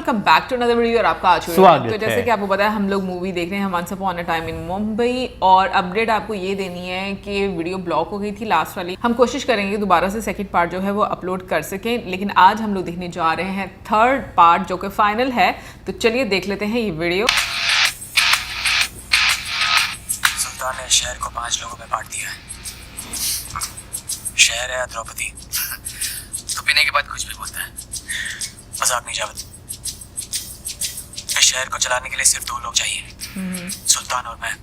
Welcome back to another video और आपका आज स्वागत तो जैसे है। कि आपको पता है हम लोग मूवी देख रहे हैं once upon a time in Mumbai और अपडेट आपको ये देनी है कि वीडियो ब्लॉक हो गई थी लास्ट वाली। हम कोशिश करेंगे दोबारा से सेकंड पार्ट जो है वो अपलोड कर सकें, लेकिन आज हम लोग देखने जा रहे हैं थर्ड पार्ट जो कि फाइनल है। तो चलिए देख लेते हैं ये वीडियो। सुल्तान ने शहर को 5 लोगों में बांट दिया है। शहर है द्रौपदी तो पीने के बाद कुछ भी बोलता है। मजाक नहीं जावत। इस शहर को चलाने के लिए सिर्फ 2 लोग चाहिए, सुल्तान और मैं।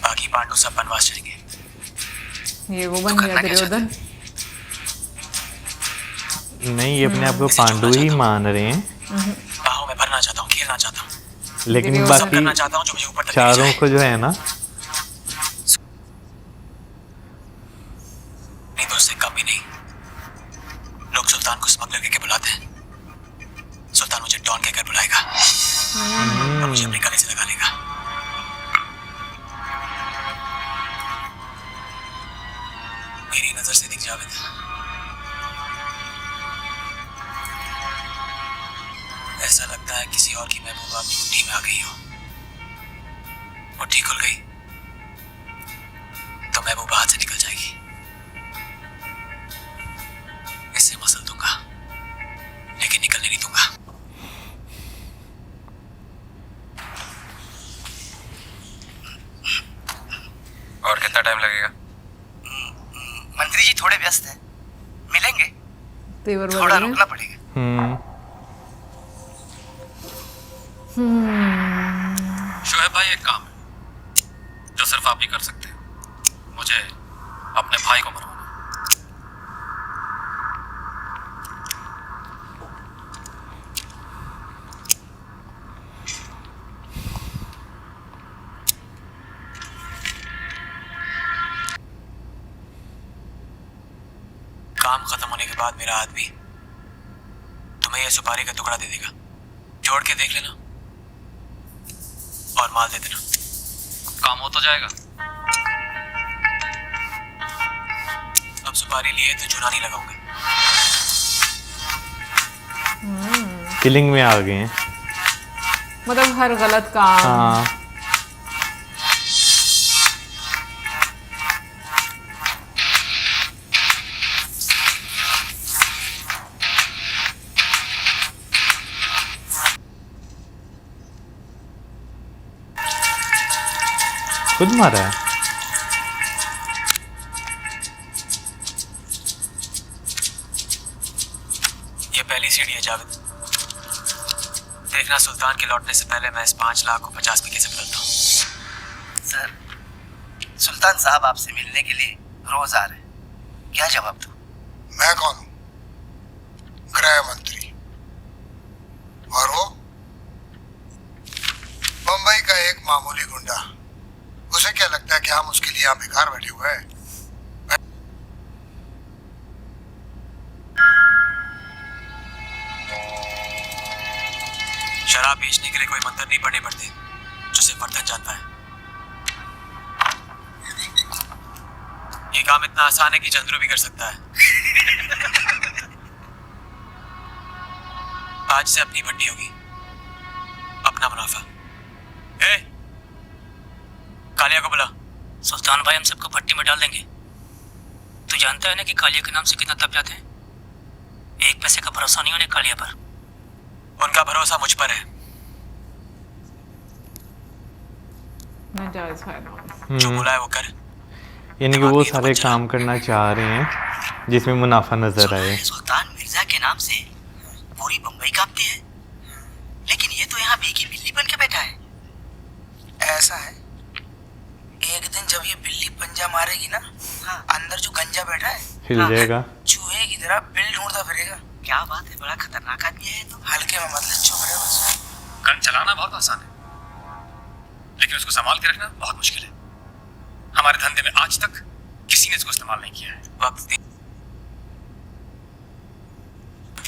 बाकी पांडु सब वनवास चलेंगे। ये वो बन तो गया करना क्या दुर्योधन। नहीं, ये अपने आप को पांडु ही मान रहे हैं, बाहों में भरना चाहता हूँ, खेलना चाहता हूँ, लेकिन दुर्योधन सब करना बाकी चाहता हूँ जो मुझे ऊपर तक ले चारों जाए। को जो है ना, नहीं तो उससे कम भी नहीं। लोग सुल्तान को स्मगलर कहकर बुलाते हैं। सुल्तान मुझे डॉन कहकर बुलाएगा और मुझे अपने गले से लगा लेगा। मेरी नजर से दिख जावेद, ऐसा लगता है किसी और की महबूबा अपनी मुट्ठी में आ गई हो। मुट्ठी खुल गई तो महबूबा हाथ से निकल जाएगी। इससे मसल दूंगा लेकिन निकलने नहीं दूंगा। और कितना टाइम लगेगा? मंत्री जी थोड़े व्यस्त हैं, मिलेंगे, तेवर थोड़ा बदल रुकना पड़ेगा। शोएब भाई, एक काम है जो सिर्फ आप ही कर सकते हैं। मुझे अपने भाई को मरवाना। काम खत्म होने के बाद मेरा आदमी तुम्हें यह सुपारी का टुकड़ा दे देगा। जोड़ के देख लेना और माल दे देना। काम हो तो जाएगा। अब सुपारी लिए तो चूना नहीं लगाऊंगा। किलिंग में आ गए हैं। मतलब हर गलत काम। हाँ, खुद मारा है। ये पहली सीढ़ी है जावेद। देखना सुल्तान के लौटने से पहले मैं इस 5 लाख को 50 में कैसे बदलता हूँ। सर, सुल्तान साहब आपसे मिलने के लिए रोज आ रहे हैं, क्या जवाब दूं? मैं कौन हूं? गृह मंत्री। और वो मुंबई का एक मामूली गुंडा। उसे क्या लगता है कि हम उसके लिए यहाँ बेकार बैठे हुए हैं? शराब बेचने के लिए कोई मंत्र नहीं पढ़ने पड़ते, जो सिर्फ वर्धन जानता है। ये काम इतना आसान है कि चंद्रू भी कर सकता है। आज से अपनी भट्टी होगी, अपना मुनाफा। ए, कालिया को बुला। सुल्तान भाई, हम सबको भट्टी में डाल देंगे। तू जानता है ना कि कालिया के नाम से कितना तप जाते हैं। एक पैसे का भरोसा नहीं होने कालिया पर। उनका भरोसा मुझ पर है। मैं जायज फायदा जो बोला है वो कर। यानी कि वो सारे काम करना चाह रहे हैं जिसमें मुनाफा नजर आए। सुल्तान मिर्जा के नाम से पूरी बम्बई कांपती है, लेकिन ये तो यहाँ बेकी बिल्ली बन के बैठा है। ऐसा है, एक दिन जब ये बिल्ली पंजा मारेगी ना, अंदर जो गंजा बैठा है हिल जाएगा। चूहे की तरह बिल ढूंढता फिरेगा। क्या बात है, बड़ा खतरनाक आदमी है तो। हल्के में मतलब चुप रहे बस। गन चलाना बहुत आसान है, लेकिन उसको संभाल के रखना बहुत मुश्किल है। हमारे धंधे में आज तक किसी ने इसको इस्तेमाल नहीं किया है। वक्त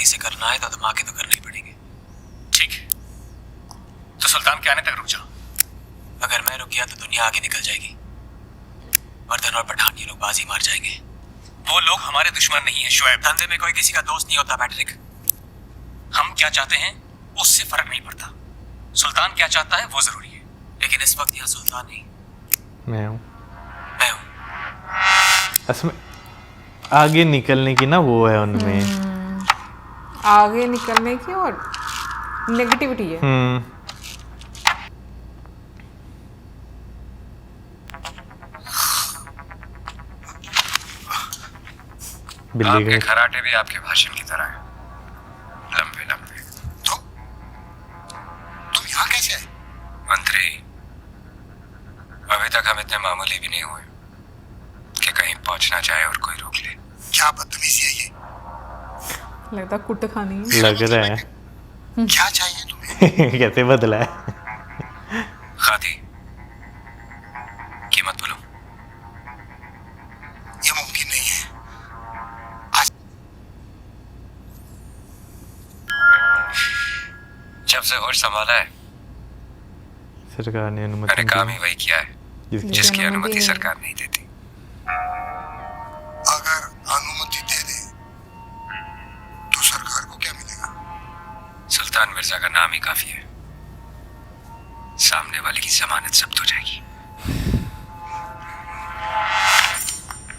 से करना है तो धमाके तो करने ही पड़ेंगे। ठीक है, तो सुल्तान के आने तक रुक जाओ। अगर मैं रुक गया तो दुनिया आगे निकल जाएगी। वर्धन और पठान ये लोग बाजी मार जाएंगे। वो लोग हमारे दुश्मन नहीं है शोएब। धंधे में कोई किसी का दोस्त नहीं होता पैट्रिक। हम क्या चाहते हैं उससे फर्क नहीं पड़ता, सुल्तान क्या चाहता है वो जरूरी है। लेकिन इस वक्त यहाँ सुल्तान नहीं, मैं हूँ मैं हूँ। असल में आगे निकलने की ना वो है उनमें। आगे निकलने की और नेगेटिविटी है। बिल्ली आपके के खराटे भी आपके भाषण की तरह है, लंबे लंबे। तो तुम यहाँ कैसे आए? मंत्री, अभी तक हम इतने मामूली भी नहीं हुए कि कहीं पहुंचना चाहे और कोई रोक ले। क्या बदतमीजी है ये? लगता कुट खानी है। लग रहा है क्या चाहिए तुम्हें? कैसे बदला है। खादी, कीमत बोलो। ये मुमकिन नहीं है। जब से होश संभाला है सरकार ने मैंने अनुमति काम दी ही वही किया है जिसकी जिसकी अनुमति अनुमति नहीं। सरकार नहीं देती। अगर अनुमति दे दे तो सरकार को क्या मिलेगा? सुल्तान मिर्जा का नाम ही काफी है, सामने वाले की जमानत जब्त हो जाएगी।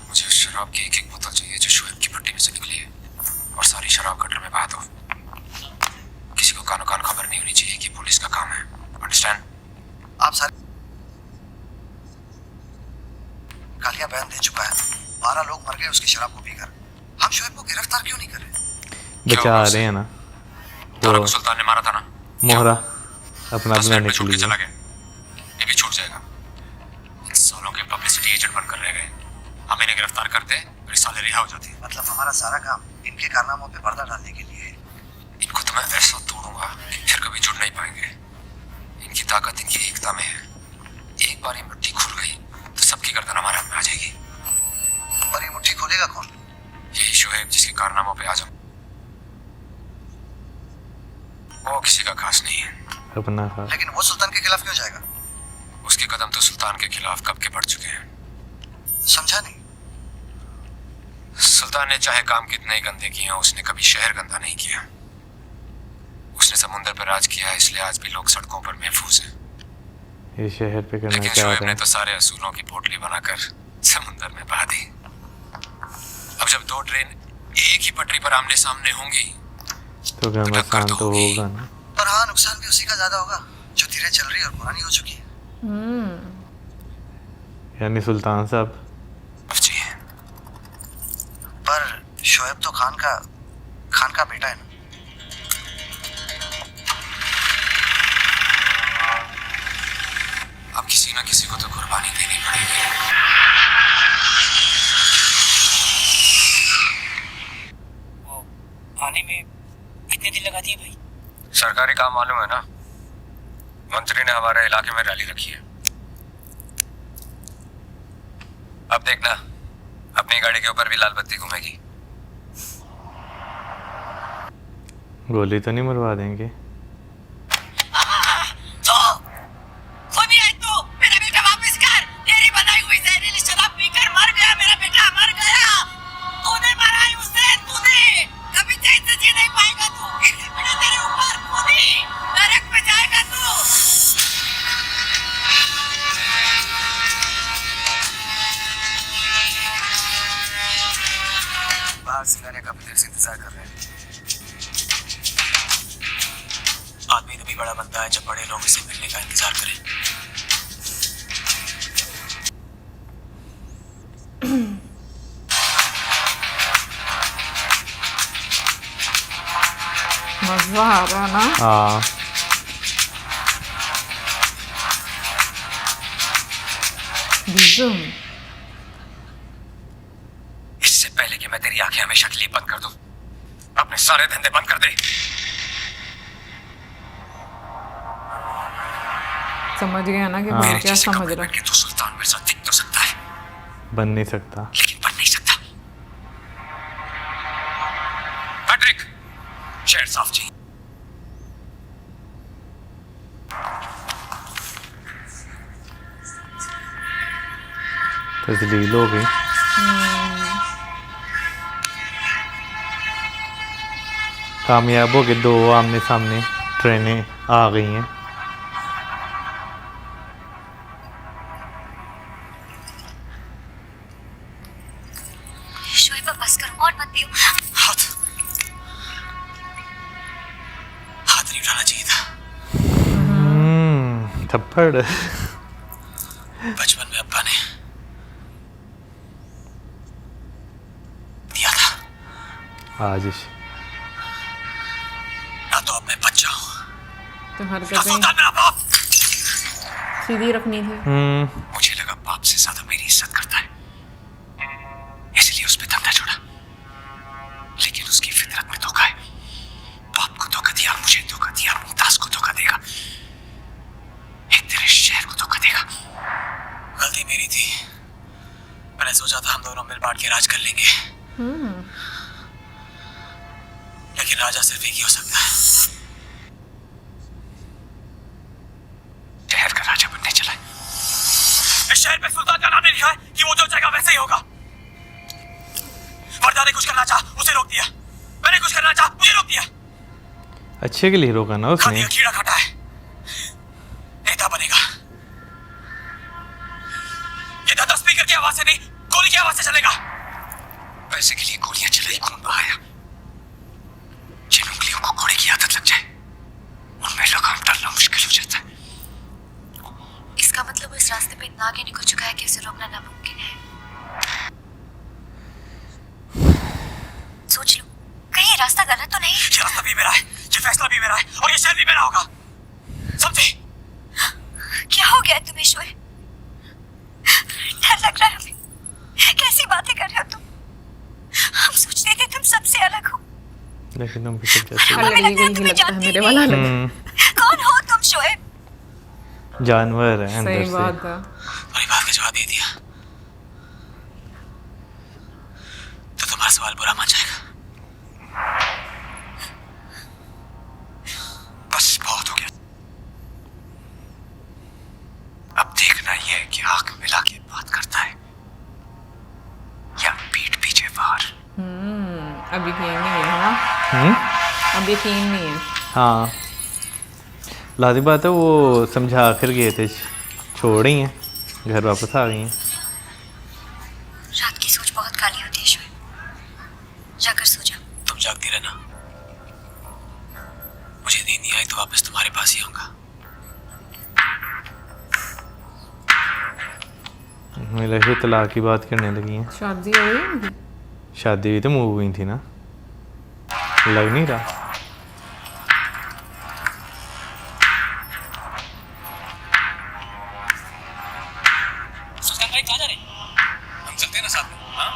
मुझे उस शराब की एक एक बोतल चाहिए जो शोएब की भट्टी में से निकली है, और सारी शराब गटर में बहा दो। किसी को कानो कान खबर नहीं होनी चाहिए कि पुलिस का काम है। अंडरस्टैंड? आप सारे कालिया बयान दे चुका है, 12 लोग मर गए उसकी शराब को पीकर। हम शोएब को गिरफ्तार क्यों नहीं कर रहे? बचा रहे हैं ना दोनों वो को सुल्तान ने मारा था ना, मोहरा अपना 10 मिनट बनाने में के छूट के लिए। चला गया, ये भी छूट जाएगा। इन सालों के पब्लिसिटी एजेंट बनकर रह गए, हम इन्हें गिरफ्तार करते फिर साले रिहा हो जाते। मतलब हमारा सारा काम इनके कारनामों पे पर्दा डालने के लिए है। इनको तो मैं ऐसा तोड़ूंगा कि फिर कभी जुड़ नहीं पाएंगे। इनकी ताकत इनकी एकता में है। एक बार ये मुट्ठी खुल गई तो सबकी गर्दन हमारे हाथ में आ जाएगी। और ये मुट्ठी खोलेगा कौन? यही शोएब जिसके कारनामों पे आजम वो किसी का खास नहीं है। अपना था लेकिन वो सुल्तान के खिलाफ क्यों जाएगा? उसके कदम तो सुल्तान के खिलाफ कब के बढ़ चुके हैं। समझा नहीं। सुल्तान ने चाहे काम कितने ही गंदे किए हों, उसने कभी शहर गंदा नहीं किया। उसने समुंदर पर राज किया, इसलिए आज भी लोग सड़कों पर महफूज हैं। ये शहर पे करना लेकिन चाह शोएब रहे ने हैं तो सारे असूलों की पोटली बनाकर समुंदर में बहा दी। अब जब दो ट्रेन एक ही पटरी पर आमने सामने होंगी तो घमासान तो होगा ना। पर हाँ, नुकसान भी उसी का ज्यादा होगा जो धीरे चल रही और पुरानी हो चुकी है। यानी सुल्तान साहब जी, पर शोएब तो खान का बेटा है ना। अब किसी ना किसी को तो कुर्बानी देनी पड़ेगी। वो आने में कितने दिन लगा दिए भाई? सरकारी काम मालूम है ना, मंत्री ने हमारे इलाके में रैली रखी है। अब देखना अपनी गाड़ी के ऊपर भी लाल बत्ती घूमेगी। गोली तो नहीं मरवा देंगे। तो खुद ही आई तू, मेरा बेटा वापस कर। तेरी बनाई हुई जहरीली शराब पीकर मर गया मेरा बेटा, मर गया। तूने मराई उसे, तूने। कभी चैन से जी नहीं पाएगा तू। बेटा तेरे ऊपर खुद ही नरक में जाएगा तू। बाहर सिंगारे काफी देर से इंतजार कर रहे हैं। आदमी तभी बड़ा बनता है जब बड़े लोगों से मिलने का इंतजार करे। मजा आ रहा है ना। हाँ डिज़म। इससे पहले कि मैं तेरी आंखें हमेशा के लिए बंद कर दूं, अपने सारे धंधे बंद कर दे। समझ गया ना कि हाँ। वो मेरे क्या जैसे समझ कपड़े रहा पहन के तू सुल्तान मिर्जा दिख तो सकता है, बन नहीं सकता। लेकिन बन नहीं सकता। पैट्रिक, शेर साफ जी। तजलील हो गई। कामयाब हो गए, 2 आमने सामने ट्रेनें आ गई हैं। शोएब बस करो और मत पियो। हाथ नहीं उठाना चाहिए था। थप्पड़। बचपन में अब्बा ने दिया था। आज ना तो अब मैं बच्चा हूँ, तो ना हरकतें सुल्तान मेरा बाप। सीधी रखनी थी। मुझे लगा बाप से ज्यादा मेरी इज्जत करता है, इसलिए उस पे धंधा छोड़ा। लेकिन उसकी फितरत में धोखा है। बाप को धोखा दिया, मुझे धोखा दिया, मुमताज को धोखा देगा, एक तेरे शहर को धोखा देगा। गलती मेरी थी। मैंने सोचा था हम दोनों मिल बांट के राज कर लेंगे, लेकिन राजा सिर्फ एक ही हो सकता है। शहर का राजा बनने चला है। इस शहर पे सुल्तान का नाम नहीं लिखा है कि वो जो चाहेगा वैसे ही होगा। वर्दा ने कुछ करना चाहा, उसे रोक दिया। मैंने कुछ करना चाहा, मुझे रोक दिया। अच्छे के लिए रोका ना उसने। खाने का कीड़ा काटा है, नेता बनेगा। ये दादा स्पीकर की आवाज से नहीं, गोली की आवाज से चलेगा। पैसे के लिए गोलियां चलाई, खून बहाया। जिन उंगलियों को घोड़े की आदत लग जाए, उनमें लगाम डालना मुश्किल हो जाता है। इसका मतलब वो इस रास्ते पे इतना आगे निकल चुका है कि उसे रोकना नामुमकिन है। सोच लो, कहीं ये रास्ता गलत तो नहीं? ये रास्ता भी मेरा है, ये फैसला भी मेरा है, और ये शहर भी मेरा होगा। समझे? क्या हो गया तुम्हें शोएब? डर लग रहा है हमें। कैसी बातें कर रहे हो तुम? हम सोचते थे तुम सबसे अलग हो। लेकिन हम सब जैसे हमें अलग लगता है ही तुम्हें लगता है जानती मेरे नहीं। वाला अलग। कौन हो तुम शोएब? जानवर है अंदर सही से। बात है। तुम्हारी बात का जवाब दे दिया तो तुम्हारा सवाल बुरा मान जाएगा। बस बहुत हो गया। अब देखना यह है कि आंख मिला के बात करता है या पीठ पीछे वार। अब यकीन नहीं है ना? अब यकीन नहीं है। हाँ लादी बात है, वो समझा कर गए थे, छोड़ ही हैं, घर वापस आ गई हैं। रात की सोच बहुत काली होती है शोएब, जाकर सो जाओ। तुम जागती रहना, मुझे नींद नहीं आई तो वापस तुम्हारे पास ही आऊंगा। मेरे से तलाक की बात करने लगी हैं। शादी हो गई उनकी? शादी भी तो मूव हुई थी ना, लग नहीं रहा। सुल्तान भाई कहाँ जा रहे हैं? हम चलते हैं ना साथ में। हाँ?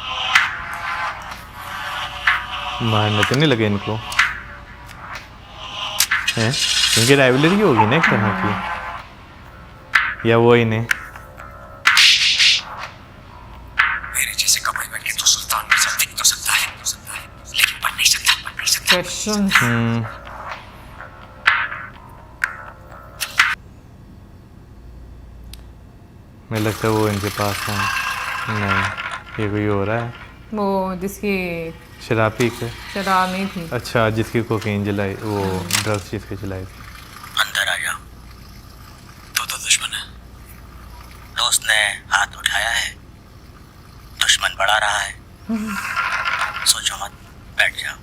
मारने तो नहीं लगे इनको हैं, इनकी राइवलरी होगी ना एक तरह की, या वो इन्हें। मेरे जैसे कपड़े पहन के तो सुल्तान में दिख तो सकता है, लेकिन बन नहीं सकता। कसम। मुझे लगता है वो इनके पास है। नहीं, ये कोई हो रहा है। वो जिसकी शराब पी के। शराब नहीं थी। अच्छा, जिसकी कोकीन जलाई, वो ड्रग्स जिसके जलाई थी। अंदर आ जाओ। तो दुश्मन है। दोस्त ने हाथ उठाया है, दुश्मन बढ़ा रहा है। सोचो मत, बैठ जाओ।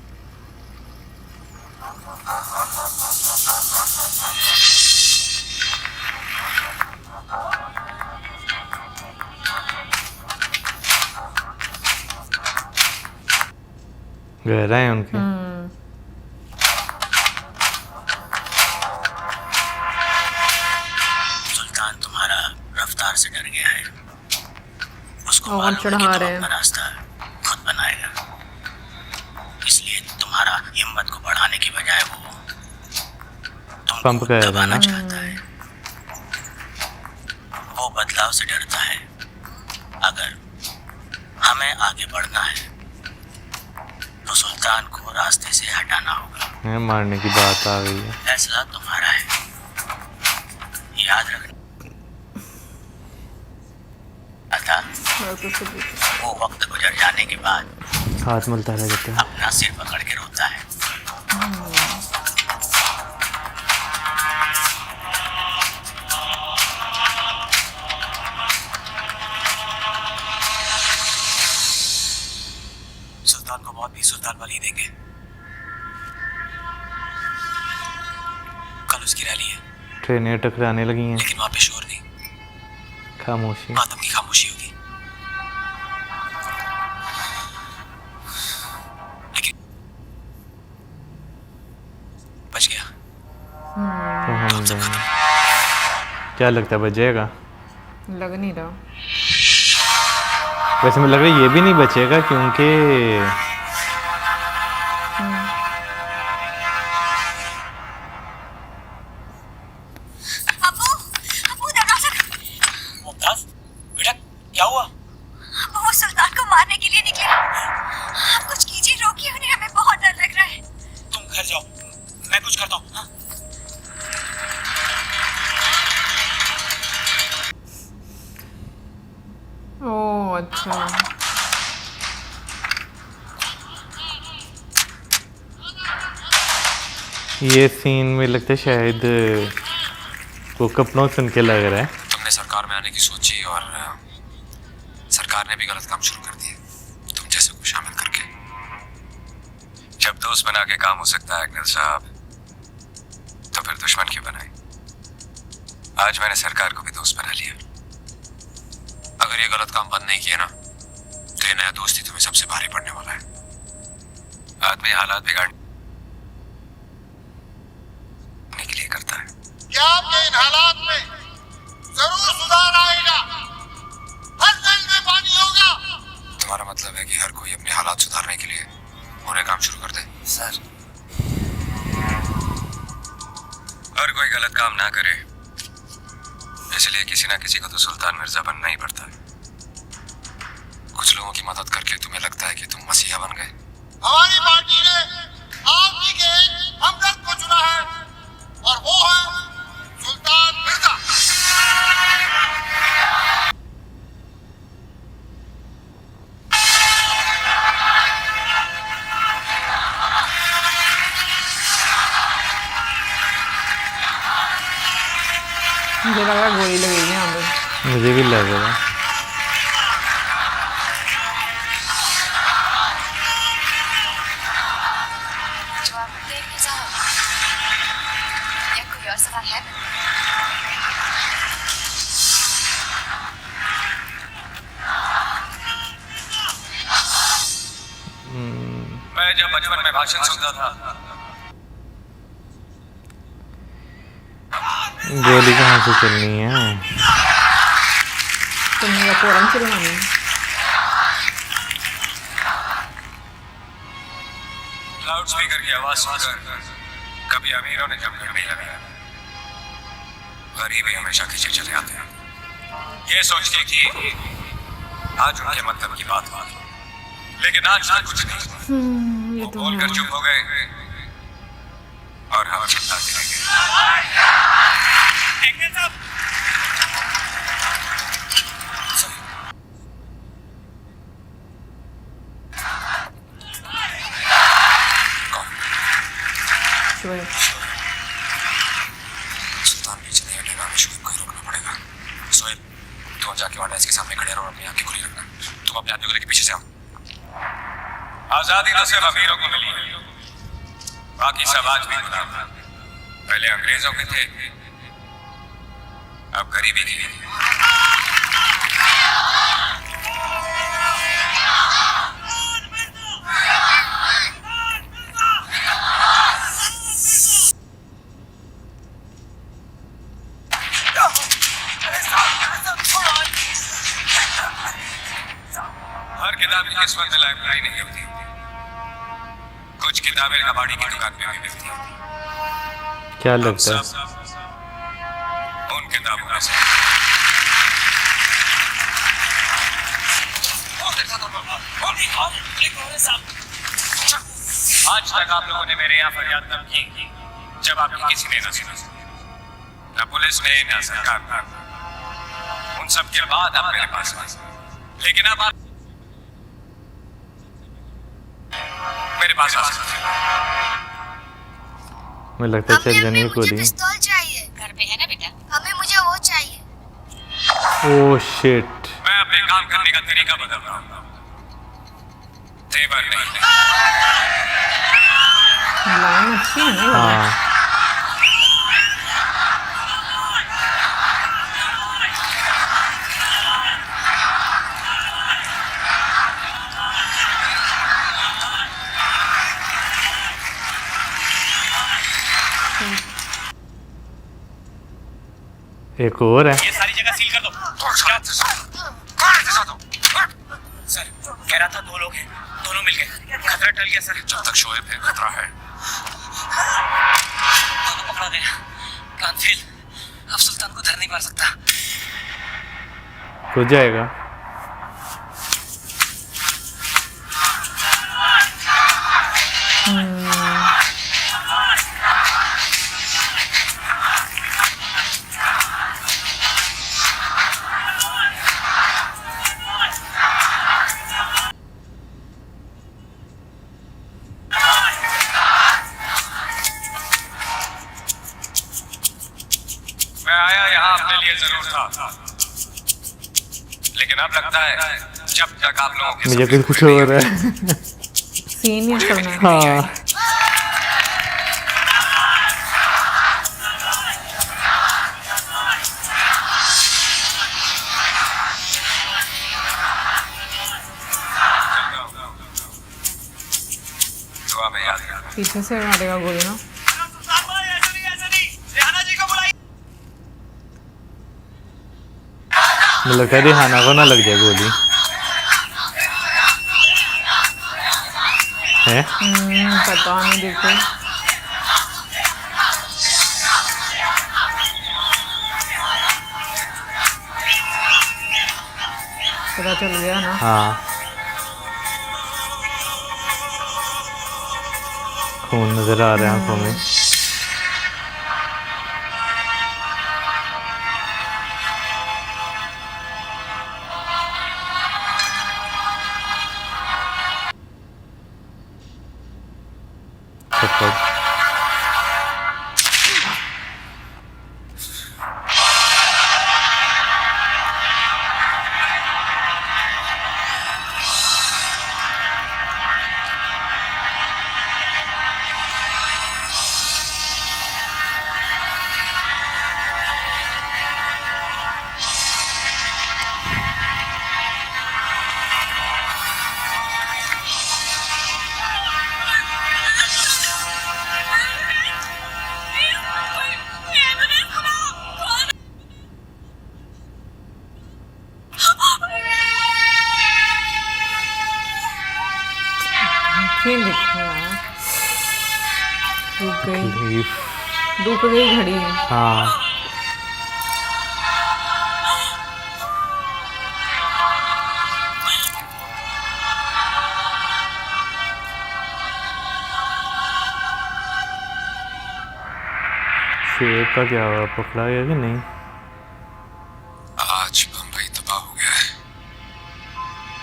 गहरा है उनके। सुल्तान तुम्हारा रफ्तार से डर गया है। उसको और मालूम है कि चढ़ा तुम रहे हैं। अपना रास्ता खुद बनाएगा, इसलिए तुम्हारा हिम्मत को बढ़ाने की बजाय वो पंप तुमको कर रहा है दबाना ना। चाहता है। वो बदलाव से डरता है। अगर हमें आगे बढ़ना है तो सुल्तान को रास्ते से हटाना होगा। हैं, मारने की बात आ गई है। फैसला तुम्हारा है, याद रखना। वो वक्त गुजर जाने के बाद हाथ मलता रह जाता है। अपना सिर पकड़ के रोता है। सुल्तान को मौत भी सुल्तान वाली देंगे। कल उसकी रैली है, ट्रेनें टकराने लगी हैं, लेकिन वहां पे शोर नहीं, खामोशी। आदम की खामोशी होगी। लेकिन बच गया। तो हम दोनों क्या लगता है बच जाएगा? लग नहीं रहा। वैसे मुझे लग रहा है ये भी नहीं बचेगा क्योंकि अबू अबू दरवाजा मुमताज बेटा क्या हुआ? अबू वो सुल्तान को मारने के लिए निकले। आप कुछ कीजिए, रोकिए उन्हें, हमें बहुत डर लग रहा है। तुम घर जाओ, मैं कुछ करता हूँ। हाँ? ओह अच्छा। ये सीन में लगता है शायद वो कपड़ों सुन के लग रहा है। तुमने सरकार में आने की सोची और सरकार ने भी गलत काम शुरू कर दिए, तुम जैसे को शामिल करके। जब दोस्त बना के काम हो सकता है अकनल साहब, तो फिर दुश्मन क्यों बनाए? आज मैंने सरकार को भी दोस्त बना लिया। अगर ये गलत काम बंद नहीं किया ना, तो ये नया दोस्ती तुम्हें सबसे भारी पड़ने वाला है। आदमी हालात बिगाड़ने के लिए करता है। क्या आपके इन हालात में जरूर सुधार आएगा? हर दिल में पानी होगा। तुम्हारा मतलब है कि हर कोई अपने हालात सुधारने के लिए बुरे काम शुरू कर दे? सर, हर कोई गलत काम ना करे, इसलिए किसी ना किसी को तो सुल्तान मिर्जा बनना ही पड़ता है। कुछ लोगों की मदद करके तुम्हें लगता है कि तुम मसीहा बन गए। हमारी पार्टी ने आप जी के एक हमदर्द को चुना है और वो है सुल्तान मिर्जा। मुझे लग रहा है गोली लगेगी यहाँ पे। मुझे भी लग रहा है। जवाब देंगे साहब, या कोई और सवाल है? मैं जब बचपन में भाषण सुनता था, गोली कहाँ से चलनी है? तुमने या कोरम चलवानी है? लाउड स्पीकर की आवाज सुनकर कभी अमीरों ने जम कर नहीं लगाया, गरीब ही हमेशा खींचे चले आते हैं। ये सोच के कि आज उनके मतलब की बात हुई, लेकिन आज तक कुछ नहीं। ये वो तो बोलकर है। चुप हो गए और हम चिल्लाते रह गए। शुभ। सुल्तान बीच नहीं हटेगा, हमें शुभ को ही रोकना पड़ेगा। सोहेल, तुम जाके वहां डेस्क के सामने खड़े रहो और अपनी आंखें खुली रखना। तुम अपने आदमी को लेकर पीछे से आओ। आजादी तो सिर्फ अमीरों को मिली है, बाकी सब आज भी गुलाम हैं। पहले अंग्रेजों के थे, अब गरीबी की है। हर किताब की किस्मत में लाइब्रेरी नहीं होती, कुछ किताबें कबाड़ी की दुकान पे भी मिलती हैं। क्या हम लगता है? सब उन किताबों में से आज तक आप लोगों ने मेरे यहाँ फरियाद तब की जब आपकी किसी ने न सुनी, न पुलिस ने न सरकार ने। उन सब के बाद आप मेरे पास आए, लेकिन अब आप मेरे पास आ सकते हैं। मुझे लगता है चल जाने की मुझे गोली। पिस्तौल चाहिए। घर पे है ना बेटा? अम्मी मुझे वो चाहिए। Oh shit. मैं अपने काम करने का तरीका बदल रहा हूँ, तेवर नहीं। लाइन अच्छी है ना। हाँ एक और है। ये सारी जगह सील कर दो। सर कह रहा था 2 लोग हैं, दोनों मिल गए, खतरा टल गया सर। जब तक शोएब है खतरा है। दोनों पकड़ा गया, प्लान फेल। अब सुल्तान को धर नहीं मार सकता। हो जाएगा। मैं आया यहाँ अपने लिए जरूर था, लेकिन अब लगता है जब तक आप लोगों के मुझे सपने कुछ पूरे हो नहीं रहा है। सीन ही करना है। हाँ दुआ में याद रखना। पीछे से मारेगा गोली ना। मुझे लगता है रिहाना को ना लग जाए गोली है। पता नहीं, देखो पता चल गया ना। हाँ खून नजर आ रहा है आंखों में। थप्पड़। आँखें देखो यार, रुक गई, तकलीफ। रुक गई घड़ी। हाँ शेर का क्या हुआ, पकड़ा गया कि नहीं? आज बम्बई तबाह हो गया है।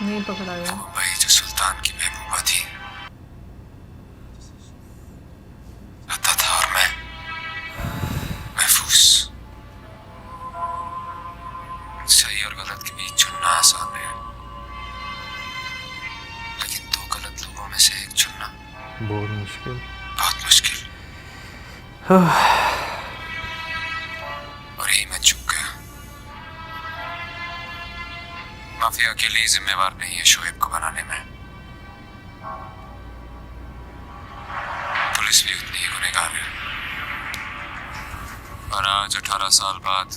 नहीं पकड़ा गया। बम्बई जो सुल्तान की महबूबा थी, आता था और मैं महफूज। सही और गलत के बीच चुनना आसान है, लेकिन 2 गलत लोगों में से एक चुनना बहुत मुश्किल। बहुत मुश्किल। और यही मैं चूक गया। माफिया अकेले ही जिम्मेवार नहीं है शोएब को बनाने में, पुलिस भी उतनी ही गुनहगार है। और आज 18 साल बाद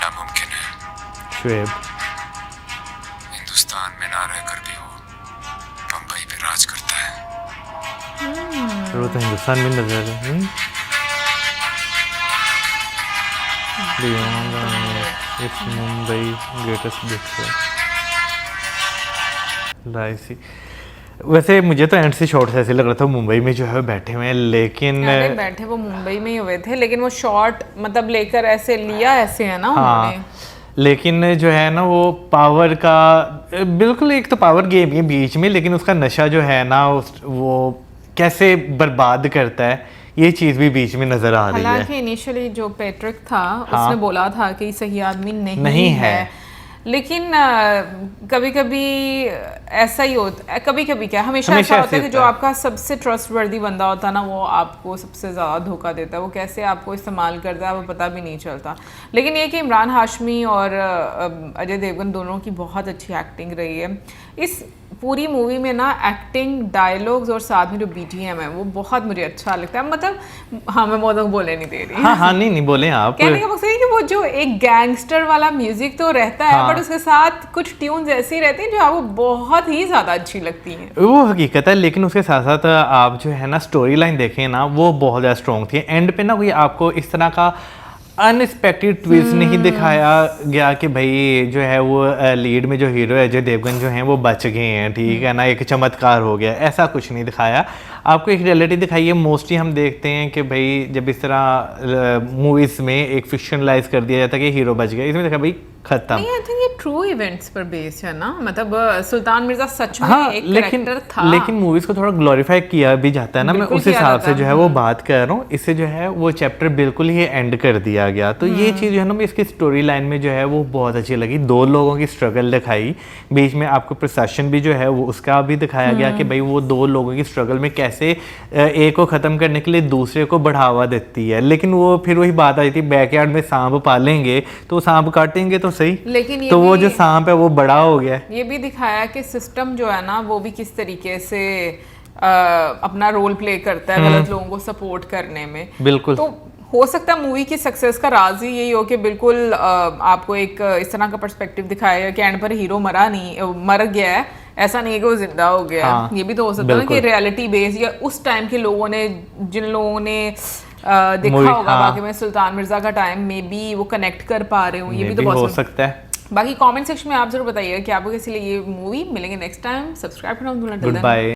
नामुमकिन है शुएब हिंदुस्तान में ना रहकर भी वो बम्बई पे राज करता है। वो तो हिंदुस्तान में नजर है। इस मुंबई ग्रेटेस्ट बिट्स लाइसी। वैसे मुझे तो एंड से शॉट्स ऐसे लग रहा था मुंबई में जो है बैठे हुए हैं, लेकिन अरे बैठे वो मुंबई में ही हुए थे, लेकिन वो शॉट मतलब लेकर ऐसे लिया ऐसे है ना हाँ उन्होंने। लेकिन जो है ना वो पावर का बिल्कुल, एक तो पावर गेम है बीच में, लेकिन उसका नशा जो है ना वो कैसे बर्बाद करता है, ये चीज़ भी बीच में नज़र आ रही है। हालांकि इनिशियली जो पैट्रिक था हाँ। उसने बोला था कि सही आदमी नहीं है। लेकिन कभी कभी ऐसा ही होता है, कभी कभी क्या हमेशा हमेशा ऐसा होता है ऐसे कि जो होता है। आपका सबसे ट्रस्टवर्दी बंदा होता है ना, वो आपको सबसे ज़्यादा धोखा देता है। वो कैसे आपको इस्तेमाल करता है वो पता भी नहीं चलता। लेकिन ये कि इमरान हाशमी और अजय देवगन दोनों की बहुत अच्छी एक्टिंग रही है इस पूरी मूवी में ना। एक्टिंग, डायलॉग्स और साथ में जो BGM है वो बहुत मुझे अच्छा लगता है। मतलब हाँ, मैं मौत बोले नहीं दे रही। हाँ, नहीं बोले आप। कहने का मकसद है कि वो जो एक गैंगस्टर वाला म्यूजिक तो रहता है, हाँ। बट उसके साथ कुछ ट्यून्स ऐसी रहती हैं जो आपको बहुत ही ज्यादा अच्छी लगती हैं। वो हकीकत है, लेकिन उसके साथ साथ आप जो है ना स्टोरी लाइन देखें ना, वो बहुत ज़्यादा स्ट्रॉन्ग थी। एंड पे ना कोई आपको इस तरह का अनएक्सपेक्टेड ट्विस्ट नहीं दिखाया गया कि भाई जो है वो लीड में जो हीरो है अजय देवगन जो हैं वो बच गए हैं, ठीक है ना, एक चमत्कार हो गया, ऐसा कुछ नहीं दिखाया। आपको एक रियलिटी दिखाई है। मोस्टली हम देखते हैं कि भाई जब इस तरह मूवीज़ में एक फिक्शनलाइज कर दिया जाता है कि हीरो बच गया, इसमें देखा भाई खत्म। नहीं, आई थिंक ये ट्रू इवेंट्स पर बेस्ड है ना। मतलब सुल्तान मिर्जा सच में हाँ, एक लेकिन कैरेक्टर था। लेकिन मूवीज को थोड़ा ग्लोरीफाई किया भी जाता है ना, मैं बिल्कुल उस किया हिसाब जाता से है। जो है वो बात कर रहा हूँ। इससे जो है वो चैप्टर बिल्कुल ही एंड कर दिया गया। तो ये चीज़ जो है ना, इसकी स्टोरी लाइन में जो है वो बहुत अच्छी लगी। दो लोगों की स्ट्रगल दिखाई, बीच में आपको प्रशासन भी जो है वो उसका भी दिखाया गया कि भाई वो दो लोगों की स्ट्रगल में कैसे एक को ख़त्म करने के लिए दूसरे को बढ़ावा देती है। लेकिन वो फिर वही बात आ जाती है, बैकयार्ड में सांप पालेंगे तो सांप काटेंगे तो सही, लेकिन ये तो वो भी- जो सांप है वो बड़ा हो गया। ये भी दिखाया कि सिस्टम जो है ना वो भी किस तरीके से अपना रोल प्ले करता है गलत लोगों को सपोर्ट करने में। बिल्कुल। तो हो सकता है मूवी की सक्सेस का राज ही यही हो कि बिल्कुल आपको एक इस तरह का पर्सपेक्टिव दिखाया कि एंड पर हीरो मर गया है, ऐसा नहीं है कि वो जिंदा हो गया। हाँ, ये भी तो हो सकता है ना कि बिल्कुल। रियलिटी बेस्ड या उस टाइम के लोगों ने, जिन लोगों ने देखा Movie, होगा हाँ। बाकी में सुल्तान मिर्जा का टाइम में भी वो कनेक्ट कर पा रहे हूँ। ये भी तो हो बहुत सकता है। बाकी कमेंट सेक्शन में आप जरूर बताइएगा कि आपको कैसी लगी ये मूवी। मिलेंगे नेक्स्ट टाइम। सब्सक्राइब करना मत भूलना। Good bye.